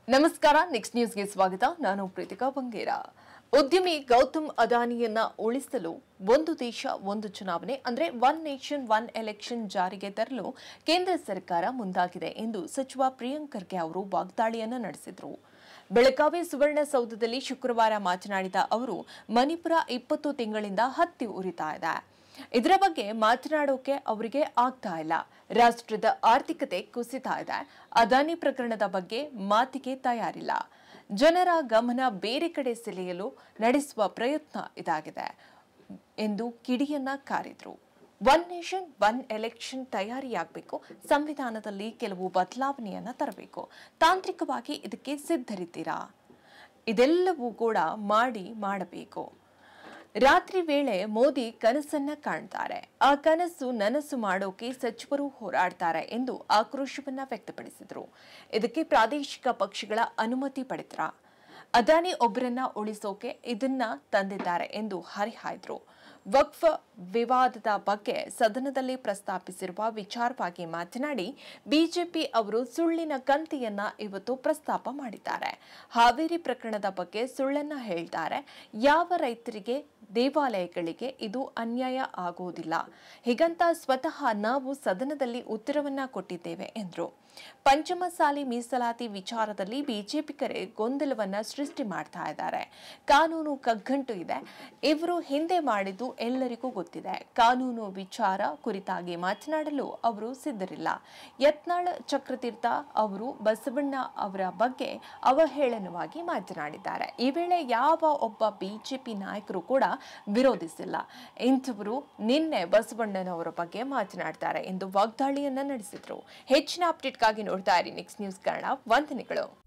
ನಮಸ್ಕಾರ, ನೆಕ್ಸ್ಟ್ ನ್ಯೂಸ್ಗೆ ಸ್ವಾಗತ. ನಾನು ಪ್ರೀತಿಕಾ ಬಂಗೇರ. ಉದ್ಯಮಿ ಗೌತಮ್ ಅದಾನಿಯನ್ನ ಉಳಿಸಲು ಒಂದು ದೇಶ ಒಂದು ಚುನಾವಣೆ ಅಂದ್ರೆ ಒನ್ ನೇಷನ್ ಒನ್ ಎಲೆಕ್ಷನ್ ಜಾರಿಗೆ ತರಲು ಕೇಂದ್ರ ಸರ್ಕಾರ ಮುಂದಾಗಿದೆ ಎಂದು ಸಚಿವ ಪ್ರಿಯಾಂಕ್ ಖರ್ಗೆ ಅವರು ವಾಗ್ದಾಳಿಯನ್ನ ನಡೆಸಿದರು. ಬೆಳಗಾವಿ ಸುವರ್ಣಸೌಧದಲ್ಲಿ ಶುಕ್ರವಾರ ಮಾತನಾಡಿದ ಅವರು, ಮಣಿಪುರ 20 ತಿಂಗಳಿಂದ ಹತ್ತಿ ಉರಿತಾ ಇದೆ. ಇದರ ಬಗ್ಗೆ ಮಾತನಾಡೋಕೆ ಅವರಿಗೆ ಆಗ್ತಾ ಇಲ್ಲ. ರಾಷ್ಟ್ರದ ಆರ್ಥಿಕತೆ ಕುಸಿತಾ ಇದೆ. ಅದಾನಿ ಪ್ರಕರಣದ ಬಗ್ಗೆ ಮಾತಿಗೆ ತಯಾರಿಲ್ಲ. ಜನರ ಗಮನ ಬೇರೆ ಕಡೆ ಸೆಳೆಯಲು ನಡೆಸುವ ಪ್ರಯತ್ನ ಇದಾಗಿದೆ ಎಂದು ಕಿಡಿಯನ್ನ ಕಾರಿದ್ರು. ಒನ್ ನೇಷನ್ ಒನ್ ಎಲೆಕ್ಷನ್ ತಯಾರಿಯಾಗಬೇಕು. ಸಂವಿಧಾನದಲ್ಲಿ ಕೆಲವು ಬದಲಾವಣೆಯನ್ನ ತರಬೇಕು. ತಾಂತ್ರಿಕವಾಗಿ ಇದಕ್ಕೆ ಸಿದ್ಧರಿದ್ದೀರಾ? ಇದೆಲ್ಲವೂ ಕೂಡ ಮಾಡಬೇಕು. ರಾತ್ರಿ ವೇಳೆ ಮೋದಿ ಕನಸನ್ನ ಕಾಣ್ತಾರೆ. ಆ ಕನಸು ನನಸು ಮಾಡೋಕೆ ಸಚಿವರು ಹೋರಾಡ್ತಾರೆ ಎಂದು ಆಕ್ರೋಶವನ್ನ ವ್ಯಕ್ತಪಡಿಸಿದರು. ಇದಕ್ಕೆ ಪ್ರಾದೇಶಿಕ ಪಕ್ಷಗಳ ಅನುಮತಿ ಪಡೆದ್ರ? ಅದಾನಿ ಒಬ್ಬರನ್ನ ಉಳಿಸೋಕೆ ಇದನ್ನ ತಂದಿದ್ದಾರೆ ಎಂದು ಹರಿಹಾಯ್ದ್ರು. ವಕ್ಫ್ ವಿವಾದದ ಬಗ್ಗೆ ಸದನದಲ್ಲಿ ಪ್ರಸ್ತಾಪಿಸಿರುವ ವಿಚಾರವಾಗಿ ಮಾತನಾಡಿ, ಬಿಜೆಪಿ ಅವರು ಸುಳ್ಳಿನ ಕಂತೆಯನ್ನ ಇವತ್ತು ಪ್ರಸ್ತಾಪ ಮಾಡಿದ್ದಾರೆ. ಹಾವೇರಿ ಪ್ರಕರಣದ ಬಗ್ಗೆ ಸುಳ್ಳನ್ನ ಹೇಳ್ತಾರೆ. ಯಾವ ರೈತರಿಗೆ, ದೇವಾಲಯಗಳಿಗೆ ಇದು ಅನ್ಯಾಯ ಆಗೋದಿಲ್ಲ. ಹೀಗಂತ ಸ್ವತಃ ನಾವು ಸದನದಲ್ಲಿ ಉತ್ತರವನ್ನ ಕೊಟ್ಟಿದ್ದೇವೆ ಎಂದರು. ಪಂಚಮಸಾಲಿ ಮೀಸಲಾತಿ ವಿಚಾರದಲ್ಲಿ ಬಿಜೆಪಿಗರೇ ಗೊಂದಲವನ್ನ ಸೃಷ್ಟಿ ಮಾಡ್ತಾ ಇದ್ದಾರೆ. ಕಾನೂನು ಕಗ್ಗಂಟು ಇದೆ. ಇವರು ಹಿಂದೆ ಮಾಡಿದ್ದು ಎಲ್ಲರಿಗೂ ಗೊತ್ತಿದೆ. ಕಾನೂನು ವಿಚಾರ ಕುರಿತಾಗಿ ಮಾತನಾಡಲು ಅವರು ಸಿದ್ಧರಿಲ್ಲ. ಯತ್ನಾಳ್ ಚಕ್ರತೀರ್ಥ ಅವರು ಬಸವಣ್ಣ ಅವರ ಬಗ್ಗೆ ಅವಹೇಳನವಾಗಿ ಮಾತನಾಡಿದ್ದಾರೆ. ಈ ವೇಳೆ ಯಾವ ಒಬ್ಬ ಬಿಜೆಪಿ ನಾಯಕರು ಕೂಡ ವಿರೋಧಿಸಿಲ್ಲ. ಇಂಥವರು ನಿನ್ನೆ ಬಸವಣ್ಣನವರ ಬಗ್ಗೆ ಮಾತನಾಡ್ತಾರೆ ಎಂದು ವಾಗ್ದಾಳಿಯನ್ನ ನಡೆಸಿದ್ರು. ಹೆಚ್ಚಿನ ಅಪ್ಡೇಟ್ಗಾಗಿ ನೋಡ್ತಾ ಇರಿ ನೆಕ್ಸ್ಟ್ ನ್ಯೂಸ್ ಕನ್ನಡ. ವಂದನೆಗಳು.